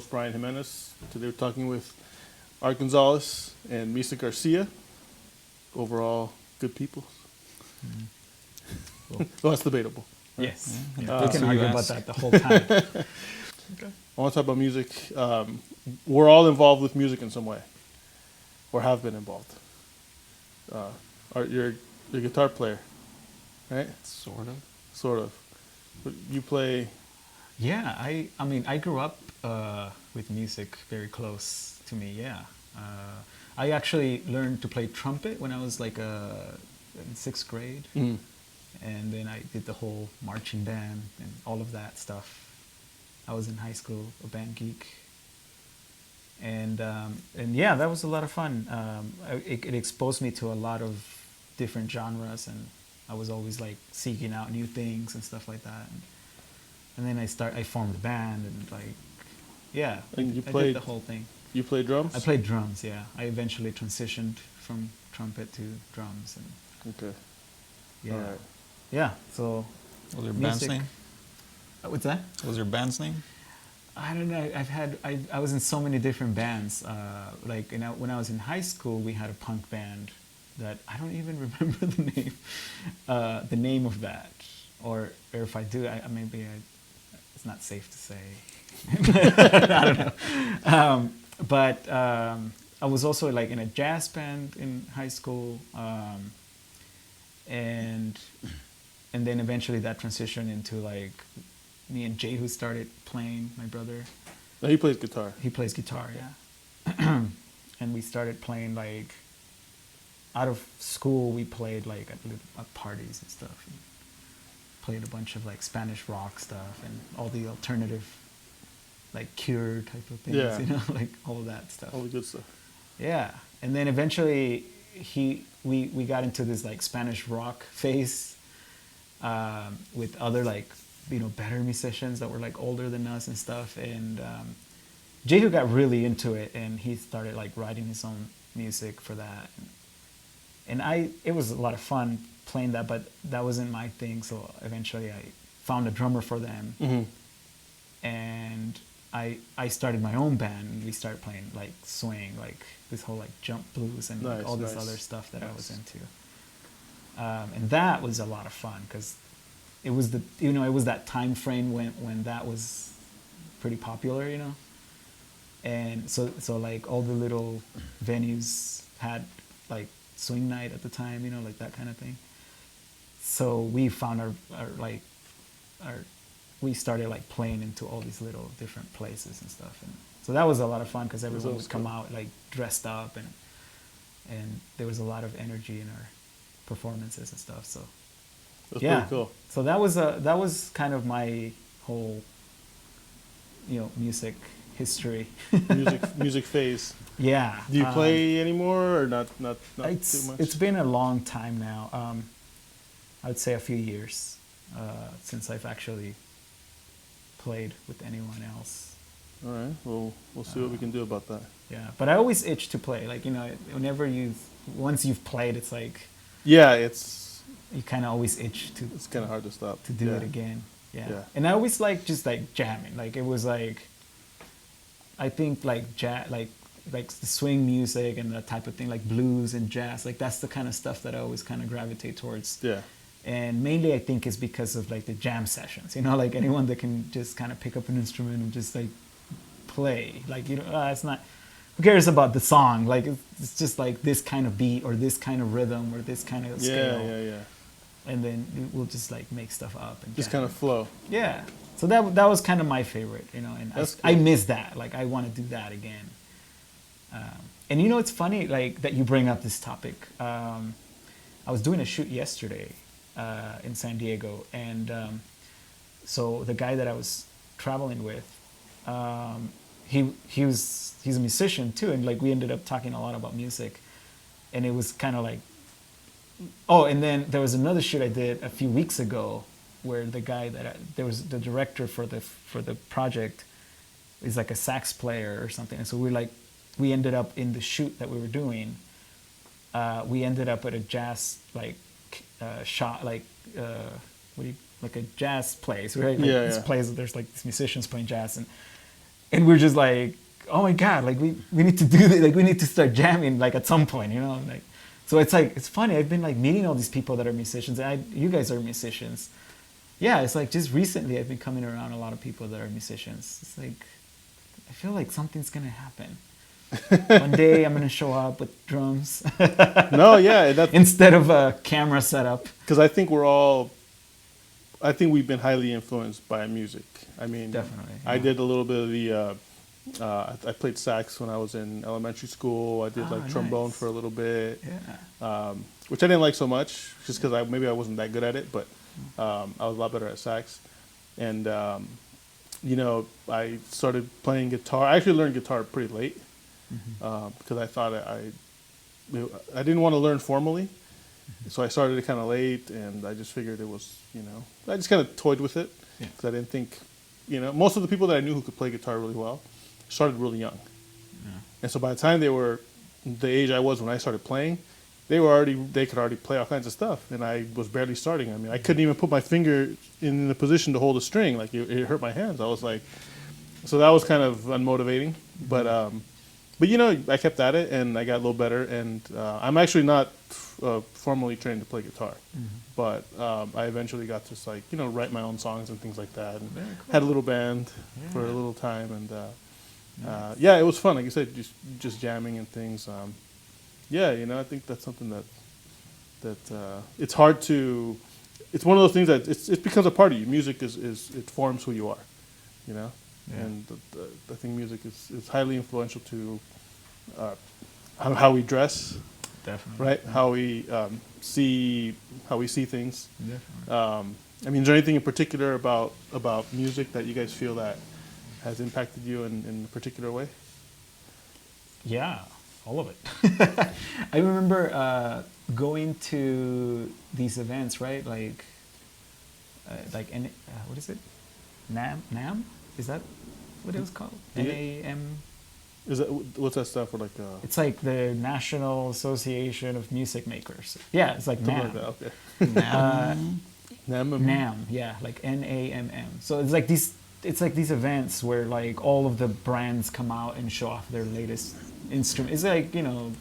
host, Bryan Jimenez. Today we're talking with Art Gonzalez and Misa Garcia. Overall, good people. Well, that's debatable. Right? Yes. We can argue about that the whole time. Okay. I want to talk about music. We're all involved with music in some way, or have been involved. Art, you're a guitar player, right? Sort of. Sort of. But you play. Yeah, I mean, I grew up with music very close to me, yeah. I actually learned to play trumpet when I was like in 6th grade. Mm. And then I did the whole marching band and all of that stuff. I was in high school, a band geek. And yeah, that was a lot of fun. It exposed me to a lot of different genres, and I was always like seeking out new things and stuff like that. And then I formed a band, and like, yeah, And you I played did the whole thing. You play drums? I played drums, yeah. I eventually transitioned from trumpet to drums, and Okay. yeah, All right. yeah. So What was your band's music. name? What's that? What was your band's name? I don't know. I was in so many different bands. Like when I was in high school, we had a punk band that I don't even remember the name of that, or if I do, it's not safe to say. I don't know. But I was also like in a jazz band in high school, and then eventually that transitioned into like me and Jay, who started playing, my brother. No, he plays guitar. He plays guitar, yeah. And we started playing like out of school. We played like at parties and stuff. And played a bunch of like Spanish rock stuff and all the alternative, like Cure type of things. Yeah. You know, like all of that stuff. All the good stuff. Yeah, and then eventually we got into this like Spanish rock phase with other like, you know, better musicians that were like older than us and stuff. And Jehu got really into it, and he started like writing his own music for that. And it was a lot of fun playing that, but that wasn't my thing. So eventually I found a drummer for them, Mm-hmm. and I started my own band, and we started playing like swing, like this whole like jump blues and like, Nice, all this nice. other stuff that I was into. And that was a lot of fun because it was it was that time frame when that was pretty popular, you know. And so like all the little venues had like swing night at the time, you know, like that kind of thing. So we found we started like playing into all these little different places and stuff, and so that was a lot of fun because everyone would come out like dressed up, and there was a lot of energy in our performances and stuff. So That's yeah, pretty cool. so that was kind of my whole, you know, music history. music phase. Yeah. Do you play anymore or not too It's much? it's been a long time now. I would say a few years since I've actually played with anyone else. All right. Well, we'll see what we can do about that. Yeah, but I always itch to play. Like, you know, once you've played, it's like Yeah, it's you kind of always itch it's kind of hard to stop. to do Yeah. it again. Yeah. Yeah. And I always like just like jamming. Like it was like, I think like like the swing music and that type of thing, like blues and jazz. Like that's the kind of stuff that I always kind of gravitate towards. Yeah. And mainly I think it's because of like the jam sessions. You know, like anyone that can just kind of pick up an instrument and just like play. Like, you know, it's not. Who cares about the song? Like it's just like this kind of beat or this kind of rhythm or this kind of scale. Yeah. And then we'll just like make stuff up and Just jam. kind of flow. Yeah. So that was kind of my favorite, you know, and That's I cool. miss that. Like I want to do that again. And you know, it's funny like that you bring up this topic. I was doing a shoot yesterday in San Diego, and so the guy that I was traveling with, he's a musician too, and like we ended up talking a lot about music, and it was kind of like, oh, and then there was another shoot I did a few weeks ago where the guy there was the director for the project is like a sax player or something, and so we ended up in the shoot that we were doing. We ended up at a jazz shot, like a jazz place, right? Like Yeah, this yeah. place, there's like these musicians playing jazz, and we're just like, oh my god, like we need to do this, like we need to start jamming like at some point, you know, like. So it's like it's funny. I've been like meeting all these people that are musicians, and you guys are musicians. Yeah, it's like just recently I've been coming around a lot of people that are musicians. It's like I feel like something's gonna happen. One day I'm gonna show up with drums. No, yeah, that's instead of a camera setup. because I think we've been highly influenced by music. I mean, Definitely. I Yeah. did a little bit of the. I played sax when I was in elementary school. I did like trombone Nice. for a little bit, Yeah. which I didn't like so much, just because maybe I wasn't that good at it. But I was a lot better at sax, and you know, I started playing guitar. I actually learned guitar pretty late because I thought I didn't want to learn formally, so I started it kind of late, and I just figured it was, you know, I just kind of toyed with it because I didn't think, you know, most of the people that I knew who could play guitar really well started really young, and so by the time they were the age I was when I started playing, they could already play all kinds of stuff, and I was barely starting. I mean, I couldn't even put my finger in the position to hold a string. Like it hurt my hands. I was like, so that was kind of unmotivating. But you know, I kept at it, and I got a little better. And I'm actually not formally trained to play guitar, but I eventually got to just like, you know, write my own songs and things like that, and had a little band for a little time, and yeah, it was fun. Like you said, just jamming and things. Yeah, you know, I think that's something that it's hard to. It's one of those things that it becomes a part of you. Music it forms who you are, you know, and I think music is highly influential to how we dress, Definitely. right? How we see things. Definitely. I mean, is there anything in particular about music that you guys feel that has impacted you in a particular way? Yeah, all of it. I remember going to these events, right? Like what is it? NAM? Is that what it was called? Yeah. NAM. Is that what's that stuff for? Like It's like the National Association of Music Makers. Yeah, it's like something NAM. like that? Okay. NAM. NAM, yeah, like NAMM. So it's like these events where like all of the brands come out and show off their latest instrument. It's like, you know,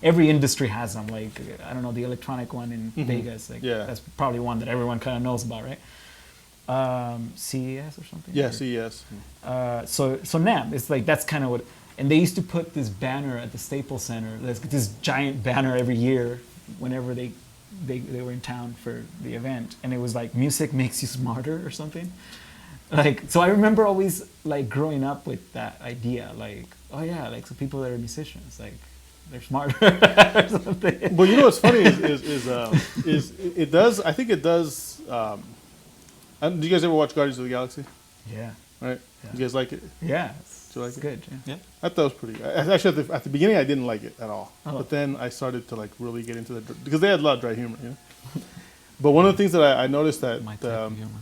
every industry has them. Like, I don't know, the electronic one in Vegas. Like, Yeah. that's probably one that everyone kind of knows about, right? CES or something. Yeah, Or- CES. So NAM, it's like that's kind of what. And they used to put this banner at the Staples Center. There's this giant banner every year whenever they were in town for the event, and it was like music makes you smarter or something. Like, so I remember always like growing up with that idea, like, oh yeah, like so people that are musicians, like they're smarter or something. Well, you know what's funny is it does. I think it does. Do you guys ever watch Guardians of the Galaxy? Yeah, Right? Yeah. You guys like it? yeah, Do you like it's it? good. Yeah. Yeah. I thought it was pretty. Actually, at the beginning, I didn't like it at all. Oh. But then I started to like really get into it because they had a lot of dry humor, you know. But one of the things that I noticed that My type of humor.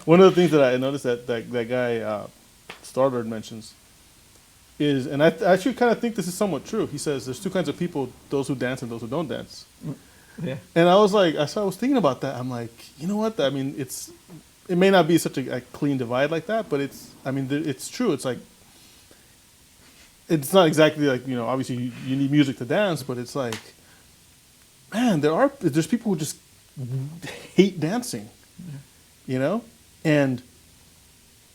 one of the things that I noticed that guy Starbird mentions is, and I actually kind of think this is somewhat true. He says there's two kinds of people: those who dance and those who don't dance. Yeah. And I was like, I was thinking about that. I'm like, you know what? I mean, it may not be such a clean divide like that, but it's true. It's like, it's not exactly like, you know, obviously you need music to dance, but it's like, man, there's people who just hate dancing, you know, and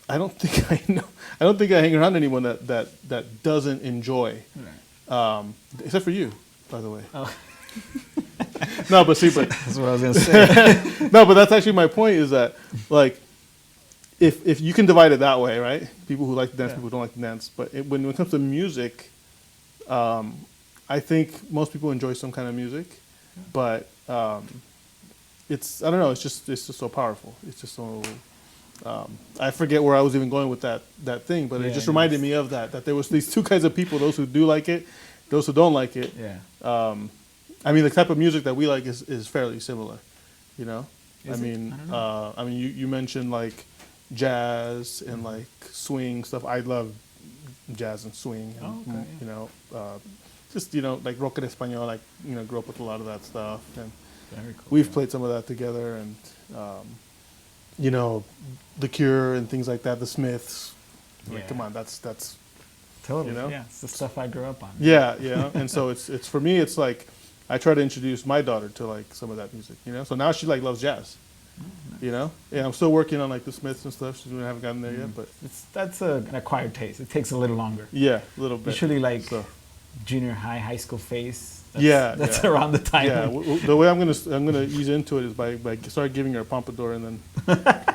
I don't think I hang around anyone that doesn't enjoy, except for you, by the way. Oh. No, but see, but That's what I was gonna say. no, but that's actually my point. Is that like, if you can divide it that way, right? People who like to dance, Yeah. people who don't like to dance. But when it comes to music, I think most people enjoy some kind of music, but it's, I don't know. It's just so powerful. It's just so. I forget where I was even going with that thing, but it Yeah, just I know. reminded me of that there was these two kinds of people: those who do like it, those who don't like it. Yeah. I mean, the type of music that we like is fairly similar, you know. Is it? I don't know. I mean, you mentioned like jazz and like swing stuff. I love jazz and swing. And, Oh, okay, yeah. You know, just, you know, like rock en español. Like, you know, grew up with a lot of that stuff, and Very cool. we've played some of that together. And you know, The Cure and things like that. The Smiths. Like, Yeah. come on, that's Totally. You know? Yeah, it's the stuff I grew up on. yeah, and so it's for me, it's like I try to introduce my daughter to like some of that music, So now she like loves jazz, Yeah, I'm still working on like the Smiths and stuff. We haven't gotten there yet, but That's an acquired taste. It takes a little longer. yeah, a little bit. Usually, like So. junior high school phase. That's Yeah. around the time. Yeah, the way I'm gonna ease into it is by start giving her a pompadour, and then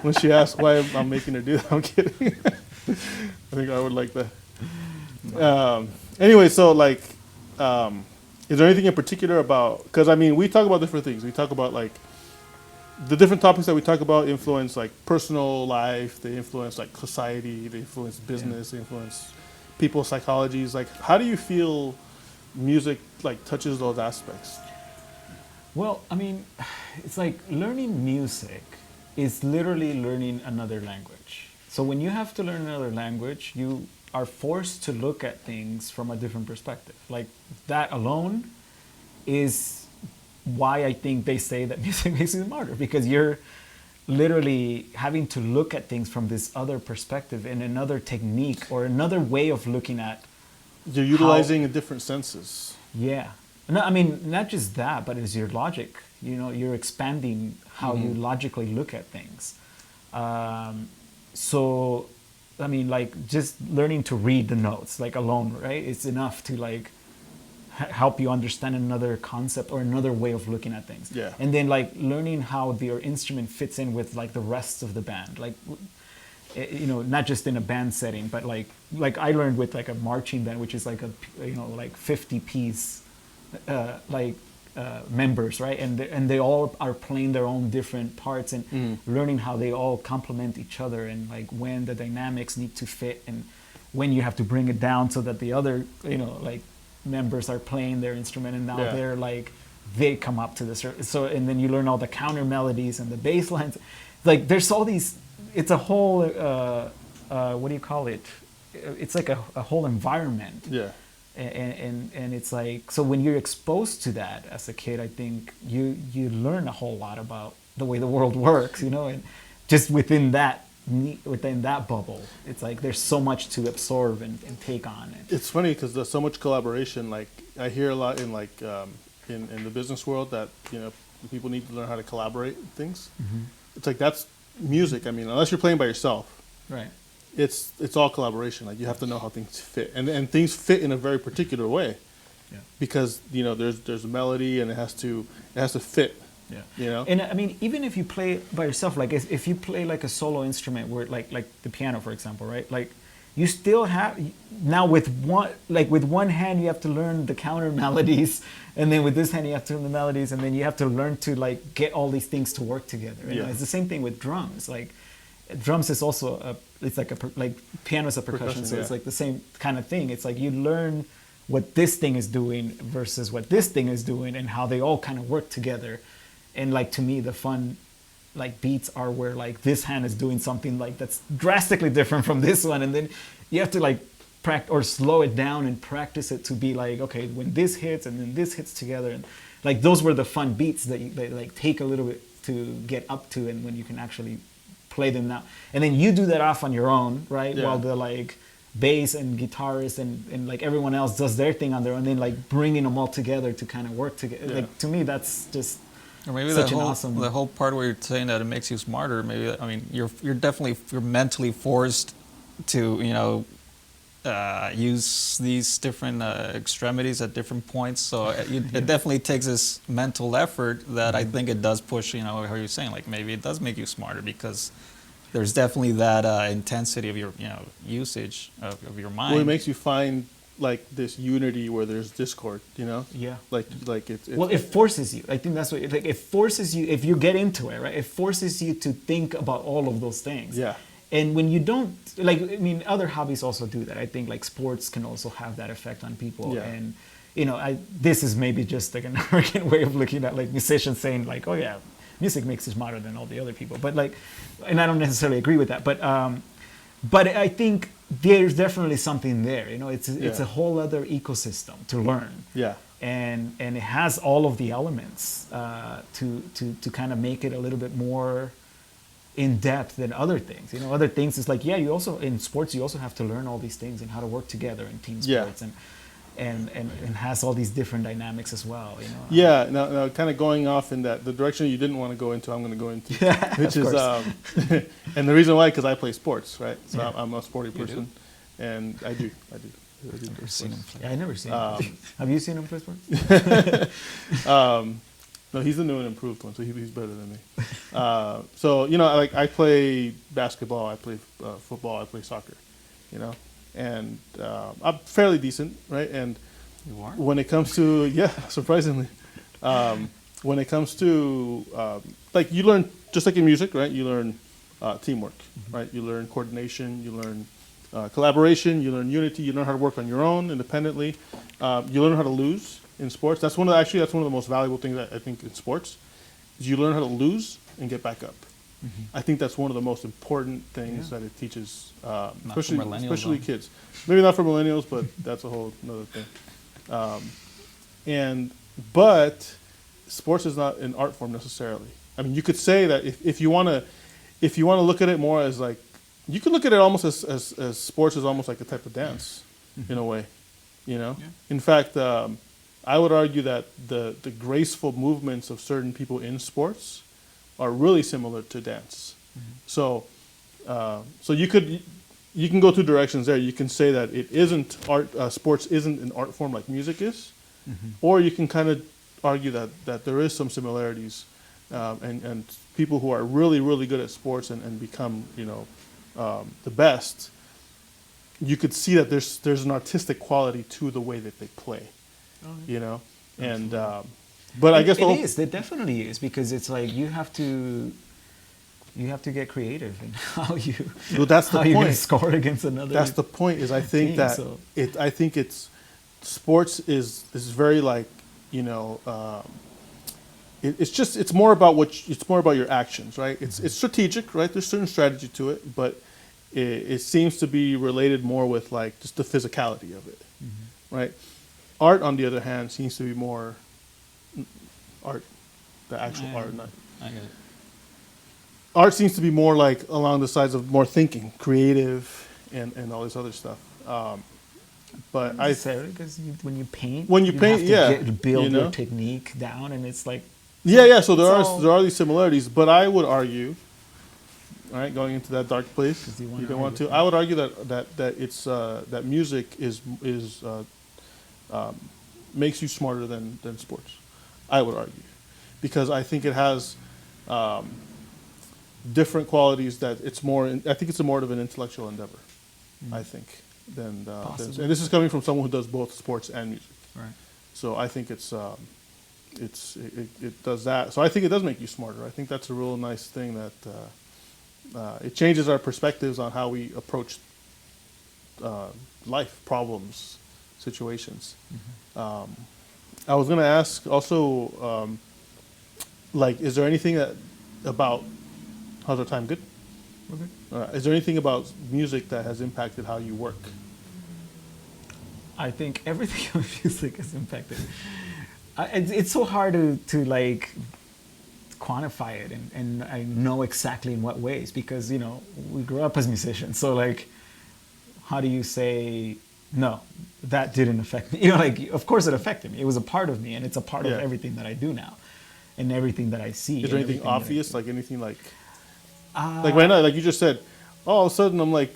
when she asks why I'm making her do that, I'm kidding. I think I would like that. Anyway, so like, is there anything in particular about? Because I mean, we talk about different things. We talk about like the different topics that we talk about influence like personal life. They influence like society. They influence business. They influence people's psychologies. Like, how do you feel music like touches those aspects? Well, I mean, it's like learning music is literally learning another language. So when you have to learn another language, you are forced to look at things from a different perspective. Like that alone is why I think they say that music makes you smarter, because you're literally having to look at things from this other perspective and another technique or another way of looking at. You're utilizing different senses. Yeah. No, I mean, not just that, but it's your logic. You're expanding how you logically look at things. So, I mean, like just learning to read the notes, like alone, right? It's enough to like help you understand another concept or another way of looking at things. Yeah. And then like learning how your instrument fits in with like the rest of the band. Like, not just in a band setting, but like I learned with like a marching band, which is like like 50 piece members, right? And they all are playing their own different parts and learning how they all complement each other, and like when the dynamics need to fit and when you have to bring it down so that the other like members are playing their instrument, and now they're like they come up to this. So and then you learn all the counter melodies and the bass lines. Like there's all these. It's a whole what do you call it? It's like a whole environment. Yeah. And it's like, so when you're exposed to that as a kid, I think you learn a whole lot about the way the world works, and just within that bubble, it's like there's so much to absorb and take on. It's funny because there's so much collaboration. Like I hear a lot in like in the business world that people need to learn how to collaborate and things. It's like that's music. I mean, unless you're playing by yourself, right? It's all collaboration. Like you have to know how things fit, and things fit in a very particular way, because there's a melody and it has to fit. Yeah. And I mean, even if you play by yourself, like if you play like a solo instrument, where like the piano, for example, right? Like you still have now with one hand you have to learn the counter melodies, and then with this hand you have to learn the melodies, and then you have to learn to like get all these things to work together. It's the same thing with drums. Like drums is also like piano is a percussion, so it's like the same kind of thing. It's like you learn what this thing is doing versus what this thing is doing, and how they all kind of work together. And like to me, the fun like beats are where like this hand is doing something like that's drastically different from this one, and then you have to like practice or slow it down and practice it to be like, okay, when this hits and then this hits together, and like those were the fun beats that like take a little bit to get up to, and when you can actually play them now, and then you do that off on your own, right? While the like bass and guitarist and like everyone else does their thing on their own, and then like bringing them all together to kind of work together. Like to me, that's just or maybe such the whole part where you're saying that it makes you smarter. Maybe I mean you're mentally forced to use these different extremities at different points. So it definitely takes this mental effort that I think it does push. How you're saying, like maybe it does make you smarter because there's definitely that intensity of your usage of your mind. Well, it makes you find like this unity where there's discord. Yeah. Like it's well, it forces you. I think that's what it forces you if you get into it, right? It forces you to think about all of those things. Yeah. And when you don't, like, I mean, other hobbies also do that. I think like sports can also have that effect on people. Yeah. And, this is maybe just like an American way of looking at like musicians saying like, oh yeah, music makes you smarter than all the other people. But like, and I don't necessarily agree with that. But I think there's definitely something there. It's a whole other ecosystem to learn. Yeah. And it has all of the elements to kind of make it a little bit more in depth than other things. Other things is like, yeah, you also in sports you also have to learn all these things and how to work together in team Yeah. sports and has all these different dynamics as well. Yeah. Now, kind of going off in the direction you didn't want to go into, I'm going to go into, which is, and the reason why, because I play sports, right? So Yeah. I'm a sporty person, and I do. I've never seen him play. Yeah, I never seen him. Have you seen him play sports? No, he's the new and improved one, so he's better than me. So like I play basketball, I play football, I play soccer, and I'm fairly decent, right? And You are? when it comes to surprisingly, when it comes to like you learn just like in music, right? You learn teamwork, right? You learn coordination, you learn collaboration, you learn unity, you learn how to work on your own independently. You learn how to lose in sports. That's one of the most valuable things I think in sports is you learn how to lose and get back up. I think that's one of the most important things that it teaches, especially kids. Maybe not for millennials, but that's a whole another thing. But sports is not an art form necessarily. I mean, you could say that if you want to look at it more as like, you could look at it almost as sports is almost like a type of dance in a way, Yeah. In fact, I would argue that the graceful movements of certain people in sports are really similar to dance. So you can go two directions there. You can say that it isn't art. Sports isn't an art form like music is, or you can kind of argue that there is some similarities, and people who are really really good at sports and become the best. You could see that there's an artistic quality to the way that they play, and but I guess it definitely is, because it's like you have to get creative in how you that's the how point. you're gonna score against another. That's the point. Is I think team, that so. I think it's sports is very like it's more about your actions, right? It's strategic, right? There's certain strategy to it, but it seems to be related more with like just the physicality of it, right? Art, on the other hand, seems to be more art, the actual art. I get it. Art seems to be more like along the sides of more thinking, creative, and all this other stuff. But I say because when you paint, have to build your technique down, and it's like So there are these similarities, but I would argue, right, going into that dark place, you don't want to. I would argue that it's that music is makes you smarter than sports. I would argue, because I think it has different qualities that it's more. I think it's more of an intellectual endeavor. I think than and this is coming from someone who does both sports and music. Right. So I think it does that. So I think it does make you smarter. I think that's a real nice thing that it changes our perspectives on how we approach life, problems, situations. I was going to ask also, is there anything about, how's our time? Good? Okay. Is there anything about music that has impacted how you work? I think everything of music has impacted. It's so hard to like quantify it and I know exactly in what ways, because we grew up as musicians. So like, how do you say no, that didn't affect me? Of course it affected me. It was a part of me, and it's a part of everything that I do now, and everything that I see. Is there anything obvious, like anything like right now, like you just said, all of a sudden I'm like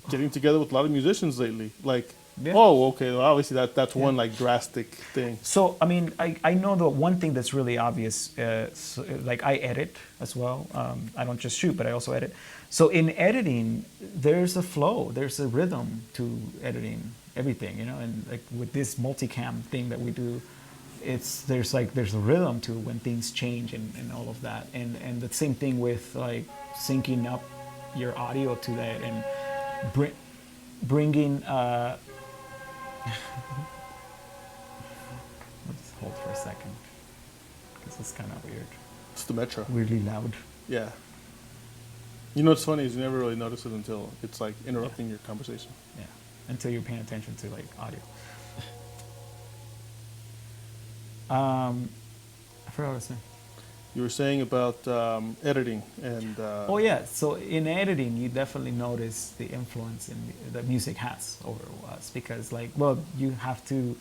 getting together with a lot of musicians lately, like. Yeah. Oh, okay. Well, obviously, that's one like drastic thing. So, I mean, I know the one thing that's really obvious. Like I edit as well. I don't just shoot, but I also edit. So in editing, there's a flow, there's a rhythm to editing everything, And like with this multicam thing that we do, there's a rhythm to when things change and all of that. And the same thing with like syncing up your audio to that and bringing. Let's hold for a second, because it's kind of weird. It's the metro. Weirdly loud. Yeah. What's funny is you never really notice it until it's like interrupting your conversation. Yeah. Until you're paying attention to like audio. I forgot what I was saying. You were saying about editing and. Oh yeah, so in editing, you definitely notice the influence that music has over us because, like, well, you have to,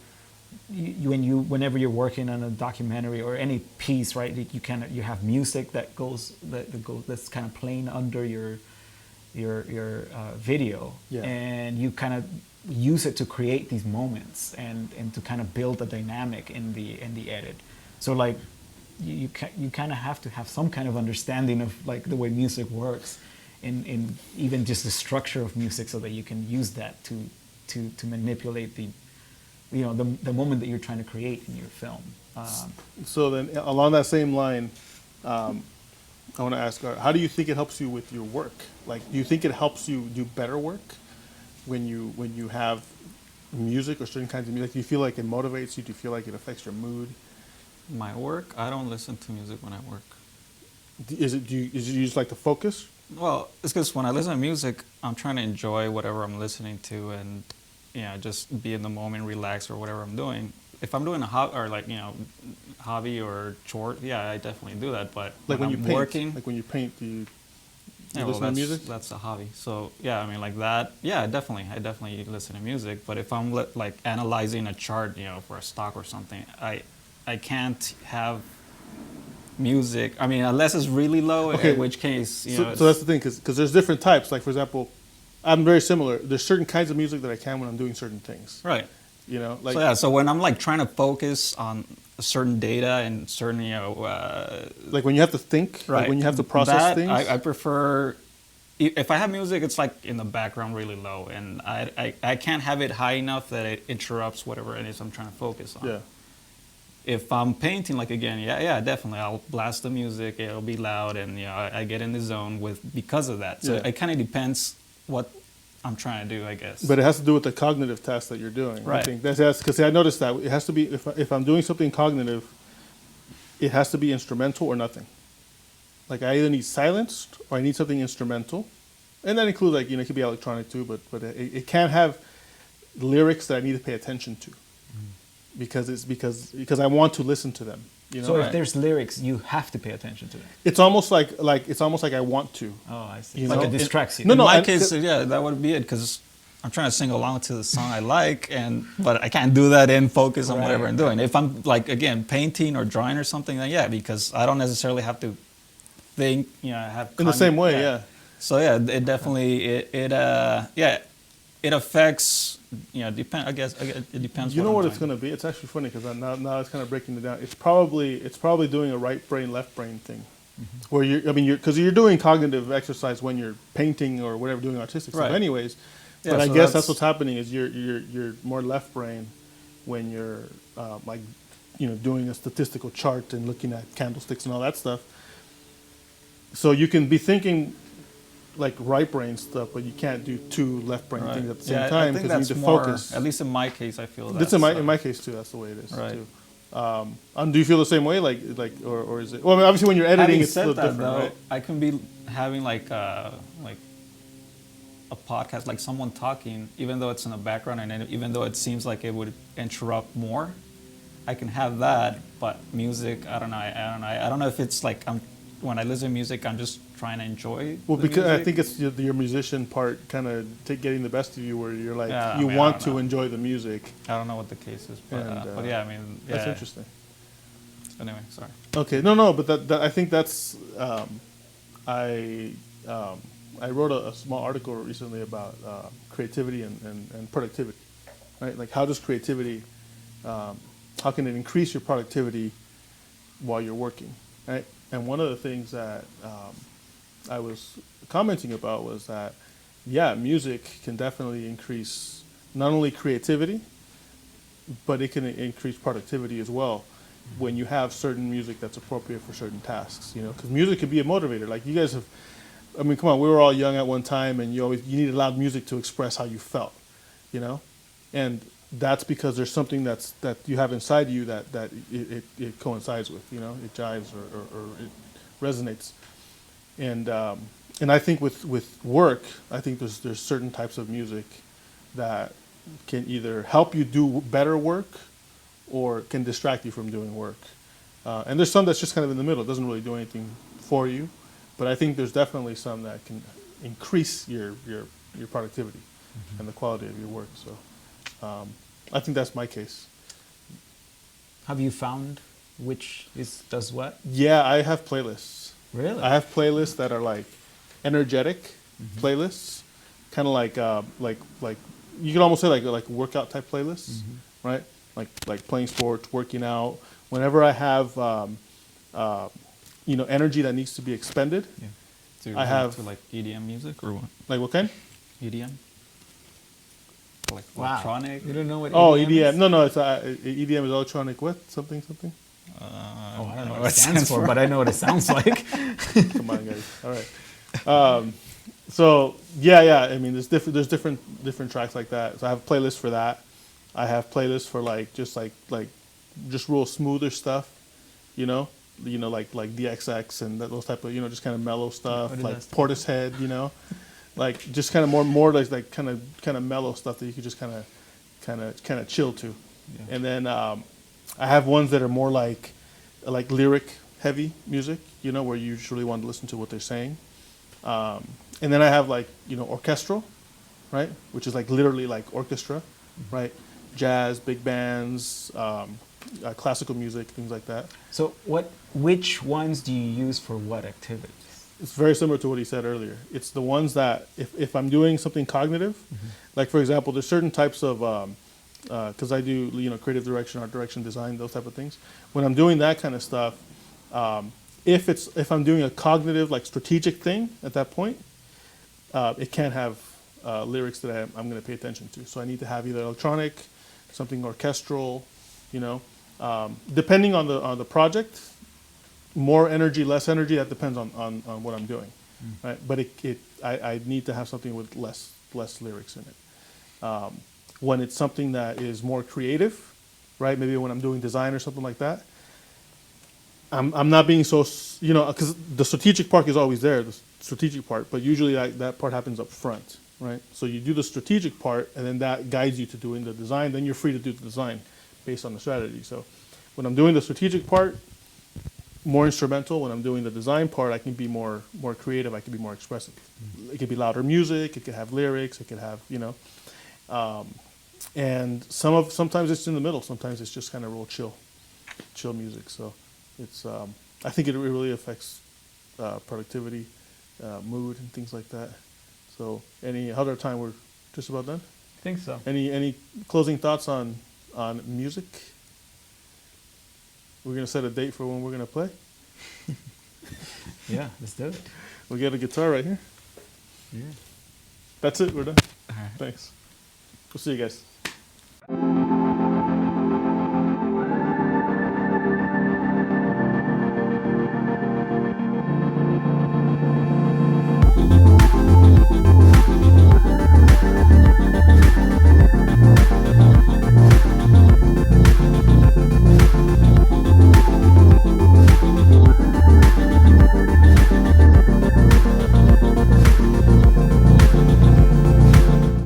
whenever you're working on a documentary or any piece, right? You have music that's kind of playing under your video, Yeah. and you kind of use it to create these moments and to kind of build a dynamic in the edit. So like you kind of have to have some kind of understanding of like the way music works in even just the structure of music so that you can use that to manipulate the moment that you're trying to create in your film. So then, along that same line, I want to ask, how do you think it helps you with your work? Like, do you think it helps you do better work when you have music or certain kinds of music? Do you feel like it motivates you? Do you feel like it affects your mood? My work, I don't listen to music when I work. Is it you just like to focus? Well, it's because when I listen to music, I'm trying to enjoy whatever I'm listening to and just be in the moment, relax or whatever I'm doing. If I'm doing a hobby or chore, I definitely do that. But Like when you I'm paint, working, like when you paint, do you well, listen to music? that's a hobby. So I mean like that. Yeah, definitely. I definitely listen to music. But if I'm like analyzing a chart, for a stock or something, I can't have music. I mean, unless it's really low, Okay. in which case, So that's the thing, because there's different types. Like for example, I'm very similar. There's certain kinds of music that I can when I'm doing certain things. right. Like So when I'm like trying to focus on certain data and certain, like when you have to think, right, like when you have to process that, things. I prefer. If I have music, it's like in the background really low, and I can't have it high enough that it interrupts whatever it is I'm trying to focus on. Yeah. If I'm painting, like again, definitely, I'll blast the music. It'll be loud, and I get in the zone because of that. So Yeah. it kind of depends what I'm trying to do, I guess. But it has to do with the cognitive task that you're doing. I Right. think that's because I noticed that it has to be if I'm doing something cognitive, it has to be instrumental or nothing. Like I either need silenced or I need something instrumental, and that includes like it could be electronic too, but it can't have lyrics that I need to pay attention to, because I want to listen to them. So if Right. there's lyrics, you have to pay attention to them. It's almost like I want to. Oh, I see. You Like know, it distracts you. No, In no, my I- case, that would be it because I'm trying to sing along to the song I like, but I can't do that and focus on whatever I'm doing. If I'm like again painting or drawing or something, then because I don't necessarily have to think. Have in the same way, yeah. So it definitely it affects. Depend. I guess it depends. You know what I'm it's doing. going to be? It's actually funny because now it's kind of breaking it down. It's probably doing a right brain, left brain thing, where because you're doing cognitive exercise when you're painting or whatever, doing artistic stuff, Right. anyways. Yeah, But I so guess that's that's- what's happening is you're more left brain when you're doing a statistical chart and looking at candlesticks and all that stuff. So you can be thinking like right brain stuff, but you can't do two left brain Right. things at the same I time think because you need that's to more, focus. At least in my case, I feel That's that's in my case too. That's the way it is Right. too. Do you feel the same way? Or is it? Well, I mean, obviously, when you're editing, Having it's a said little that, different, though, right? I can be having like a podcast, like someone talking, even though it's in the background, and even though it seems like it would interrupt more, I can have that. But music, I don't know. I don't know if it's like when I listen to music, I'm just trying to enjoy. Well, the because I music. think it's your musician part kind of getting the best of you, where you're like Yeah, I you mean, I want don't to know. enjoy the music. I don't know what the case is, but And, yeah, I mean, That's interesting. Anyway, sorry. Okay, no, but that I think that's I wrote a small article recently about creativity and productivity, right? Like how does creativity, how can it increase your productivity while you're working, right? And one of the things that I was commenting about was that, music can definitely increase not only creativity, but it can increase productivity as well when you have certain music that's appropriate for certain tasks, because music could be a motivator. Like you guys have, I mean, come on, we were all young at one time, and you needed loud music to express how you felt, and that's because there's something that you have inside you that it coincides with, it jives or it resonates, and I think with work, I think there's certain types of music that can either help you do better work or can distract you from doing work. And there's some that's just kind of in the middle. It doesn't really do anything for you. But I think there's definitely some that can increase your productivity and the quality of your work. So I think that's my case. Have you found which does what? Yeah, I have playlists. Really? I have playlists that are like energetic playlists, kind of like you can almost say like workout type playlists, right? Like playing sports, working out. Whenever I have energy that needs to be expended, So I have to like EDM music or what? like what kind? EDM? Like Wow. electronic? You don't know what Oh, EDM EDM. is? No, it's EDM is electronic. What? Something. Oh, I don't know what it stands for, but I know what it sounds like. Come on, guys. All right. So yeah. I mean, there's different tracks like that. So I have playlists for that. I have playlists for just real smoother stuff, like DXX and those type of just kind of mellow stuff, What is like that stuff? Portishead, like just kind of more like kind of mellow stuff that you could just kind of chill to. Yeah. And then I have ones that are more like lyric heavy music, where you just really want to listen to what they're saying. And then I have orchestral, right, which is like literally like orchestra, right, jazz, big bands, classical music, things like that. So which ones do you use for what activities? It's very similar to what he said earlier. It's the ones that if I'm doing something cognitive, like for example, there's certain types of because I do creative direction, art direction, design, those type of things. When I'm doing that kind of stuff, if I'm doing a cognitive like strategic thing at that point, it can't have lyrics that I'm going to pay attention to. So I need to have either electronic, something orchestral, depending on the project. More energy, less energy. That depends on what I'm doing, right? But I need to have something with less lyrics in it. When it's something that is more creative, right? Maybe when I'm doing design or something like that, I'm not being so because the strategic part is always there, the strategic part. But usually that part happens up front, right? So you do the strategic part, and then that guides you to doing the design. Then you're free to do the design based on the strategy. So when I'm doing the strategic part, more instrumental. When I'm doing the design part, I can be more creative. I can be more expressive. It could be louder music. It could have lyrics. It could have and sometimes it's in the middle. Sometimes it's just kind of real chill music. So it's I think it really affects productivity, mood, and things like that. So how's our time? We're just about done. I think so. Any closing thoughts on music? We're going to set a date for when we're going to play. Yeah, let's do it. We got a guitar right here. Yeah. That's it. We're done. All right. Thanks. We'll see you guys.